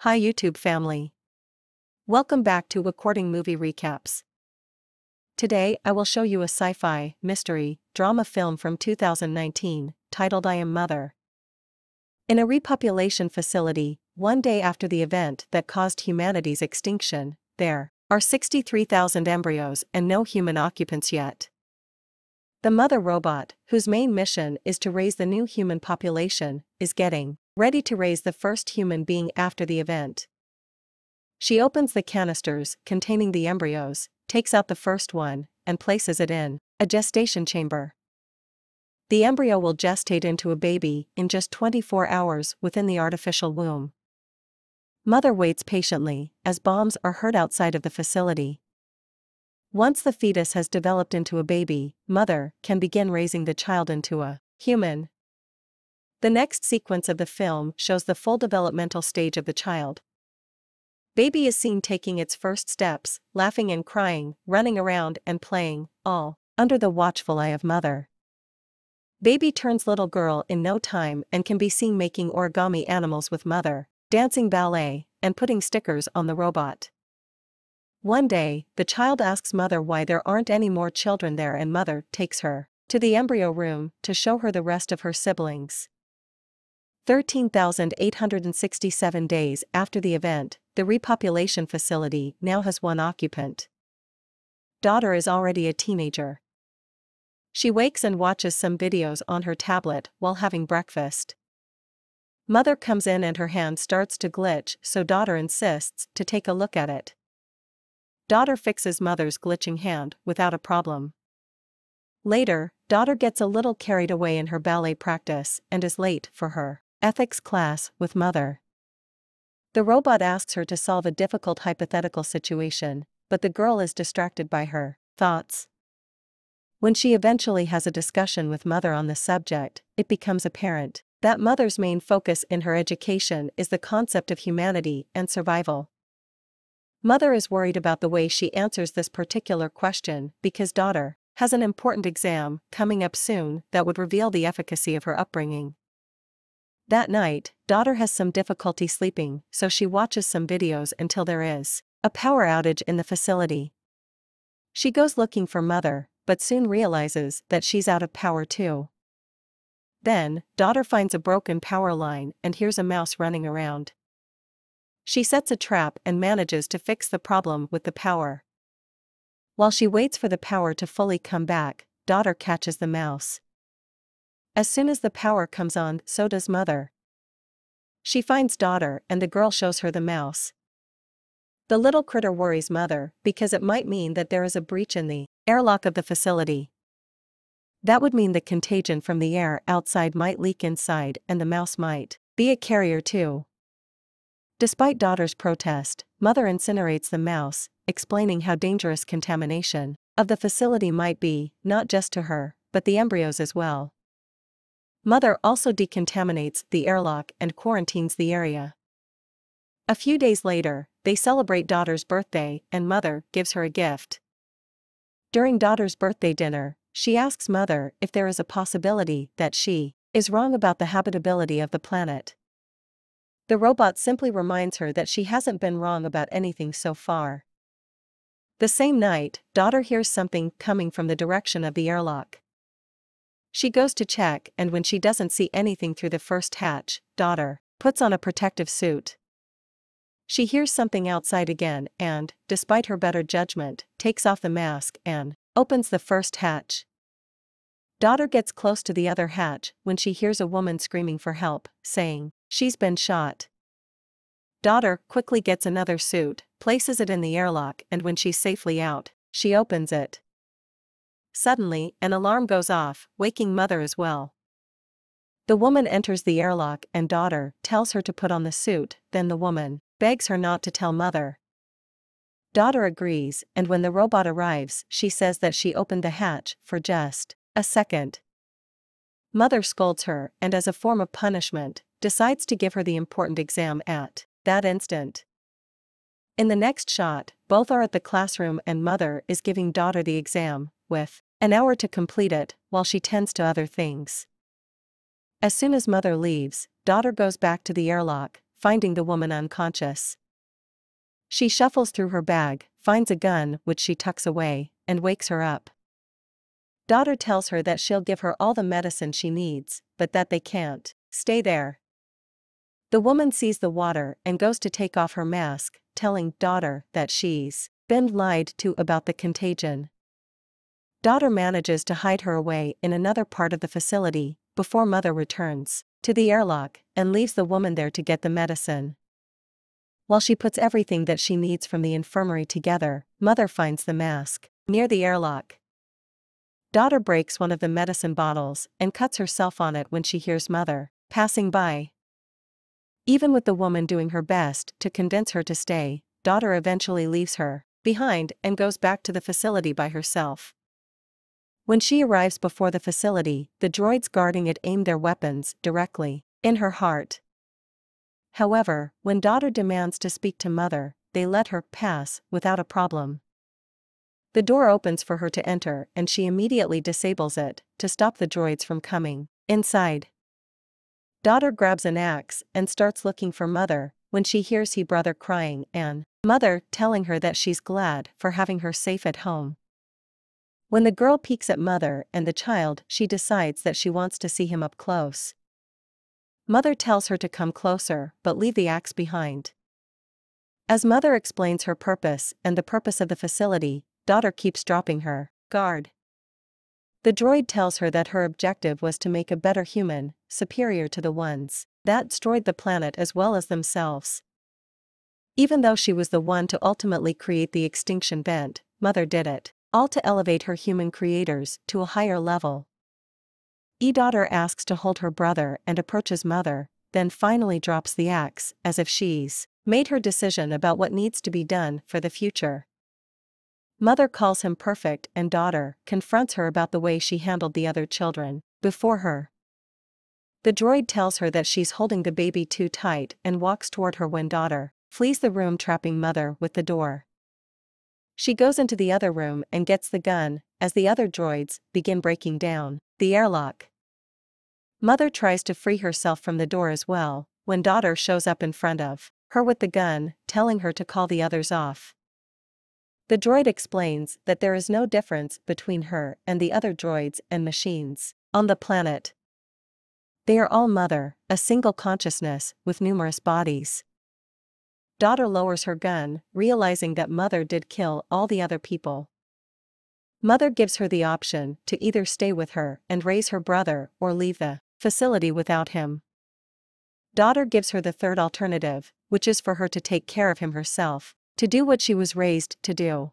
Hi YouTube family. Welcome back to Recording Movie Recaps. Today I will show you a sci-fi, mystery, drama film from 2019, titled I Am Mother. In a repopulation facility, one day after the event that caused humanity's extinction, there are 63,000 embryos and no human occupants yet. The mother robot, whose main mission is to raise the new human population, is getting ready to raise the first human being after the event. She opens the canisters containing the embryos, takes out the first one, and places it in a gestation chamber. The embryo will gestate into a baby in just 24 hours within the artificial womb. Mother waits patiently as bombs are heard outside of the facility. Once the fetus has developed into a baby, mother can begin raising the child into a human. The next sequence of the film shows the full developmental stage of the child. Baby is seen taking its first steps, laughing and crying, running around and playing, all under the watchful eye of mother. Baby turns little girl in no time and can be seen making origami animals with mother, dancing ballet, and putting stickers on the robot. One day, the child asks mother why there aren't any more children there, and mother takes her to the embryo room to show her the rest of her siblings. 13,867 days after the event, the repopulation facility now has one occupant. Daughter is already a teenager. She wakes and watches some videos on her tablet while having breakfast. Mother comes in and her hand starts to glitch, so daughter insists to take a look at it. Daughter fixes mother's glitching hand without a problem. Later, daughter gets a little carried away in her ballet practice and is late for her ethics class with mother. The robot asks her to solve a difficult hypothetical situation, but the girl is distracted by her thoughts. When she eventually has a discussion with mother on the subject, it becomes apparent that mother's main focus in her education is the concept of humanity and survival. Mother is worried about the way she answers this particular question because daughter has an important exam coming up soon that would reveal the efficacy of her upbringing. That night, daughter has some difficulty sleeping, so she watches some videos until there is a power outage in the facility. She goes looking for mother, but soon realizes that she's out of power too. Then, daughter finds a broken power line and hears a mouse running around. She sets a trap and manages to fix the problem with the power. While she waits for the power to fully come back, daughter catches the mouse. As soon as the power comes on, so does mother. She finds daughter and the girl shows her the mouse. The little critter worries mother because it might mean that there is a breach in the airlock of the facility. That would mean the contagion from the air outside might leak inside and the mouse might be a carrier too. Despite daughter's protest, mother incinerates the mouse, explaining how dangerous contamination of the facility might be, not just to her, but the embryos as well. Mother also decontaminates the airlock and quarantines the area. A few days later, they celebrate daughter's birthday and mother gives her a gift. During daughter's birthday dinner, she asks mother if there is a possibility that she is wrong about the habitability of the planet. The robot simply reminds her that she hasn't been wrong about anything so far. The same night, daughter hears something coming from the direction of the airlock. She goes to check, and when she doesn't see anything through the first hatch, daughter puts on a protective suit. She hears something outside again and, despite her better judgment, takes off the mask and opens the first hatch. Daughter gets close to the other hatch when she hears a woman screaming for help, saying she's been shot. Daughter quickly gets another suit, places it in the airlock, and when she's safely out, she opens it. Suddenly, an alarm goes off, waking mother as well. The woman enters the airlock and daughter tells her to put on the suit, then the woman begs her not to tell mother. Daughter agrees, and when the robot arrives, she says that she opened the hatch for just a second. Mother scolds her and, as a form of punishment, decides to give her the important exam at that instant. In the next shot, both are at the classroom and mother is giving daughter the exam, with an hour to complete it, while she tends to other things. As soon as mother leaves, daughter goes back to the airlock, finding the woman unconscious. She shuffles through her bag, finds a gun which she tucks away, and wakes her up. Daughter tells her that she'll give her all the medicine she needs, but that they can't stay there. The woman sees the water and goes to take off her mask, telling daughter that she's been lied to about the contagion. Daughter manages to hide her away in another part of the facility before mother returns to the airlock and leaves the woman there to get the medicine. While she puts everything that she needs from the infirmary together, mother finds the mask near the airlock. Daughter breaks one of the medicine bottles and cuts herself on it when she hears mother passing by. Even with the woman doing her best to convince her to stay, daughter eventually leaves her behind and goes back to the facility by herself. When she arrives before the facility, the droids guarding it aim their weapons directly in her heart. However, when daughter demands to speak to mother, they let her pass without a problem. The door opens for her to enter and she immediately disables it to stop the droids from coming inside. Daughter grabs an axe and starts looking for mother when she hears her brother crying and mother telling her that she's glad for having her safe at home. When the girl peeks at mother and the child, she decides that she wants to see him up close. Mother tells her to come closer but leave the axe behind. As mother explains her purpose and the purpose of the facility, daughter keeps dropping her guard. The droid tells her that her objective was to make a better human, superior to the ones that destroyed the planet as well as themselves. Even though she was the one to ultimately create the extinction event, mother did it all to elevate her human creators to a higher level. Daughter asks to hold her brother and approaches mother, then finally drops the axe as if she's made her decision about what needs to be done for the future. Mother calls him perfect and daughter confronts her about the way she handled the other children before her. The droid tells her that she's holding the baby too tight and walks toward her when daughter flees the room, trapping mother with the door. She goes into the other room and gets the gun as the other droids begin breaking down the airlock. Mother tries to free herself from the door as well when daughter shows up in front of her with the gun, telling her to call the others off. The droid explains that there is no difference between her and the other droids and machines on the planet. They are all mother, a single consciousness with numerous bodies. Daughter lowers her gun, realizing that mother did kill all the other people. Mother gives her the option to either stay with her and raise her brother or leave the facility without him. Daughter gives her the third alternative, which is for her to take care of him herself, to do what she was raised to do.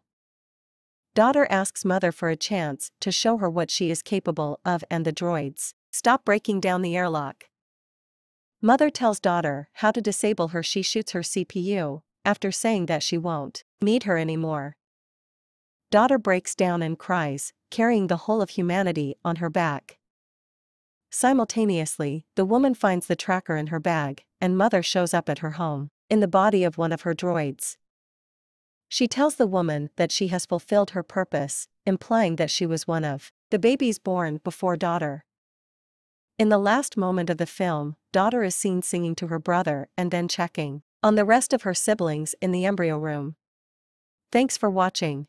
Daughter asks mother for a chance to show her what she is capable of and the droids stop breaking down the airlock. Mother tells daughter how to disable her. She shoots her CPU, after saying that she won't need her anymore. Daughter breaks down and cries, carrying the whole of humanity on her back. Simultaneously, the woman finds the tracker in her bag, and mother shows up at her home, in the body of one of her droids. She tells the woman that she has fulfilled her purpose, implying that she was one of the babies born before daughter. In the last moment of the film, daughter is seen singing to her brother and then checking on the rest of her siblings in the embryo room. Thanks for watching.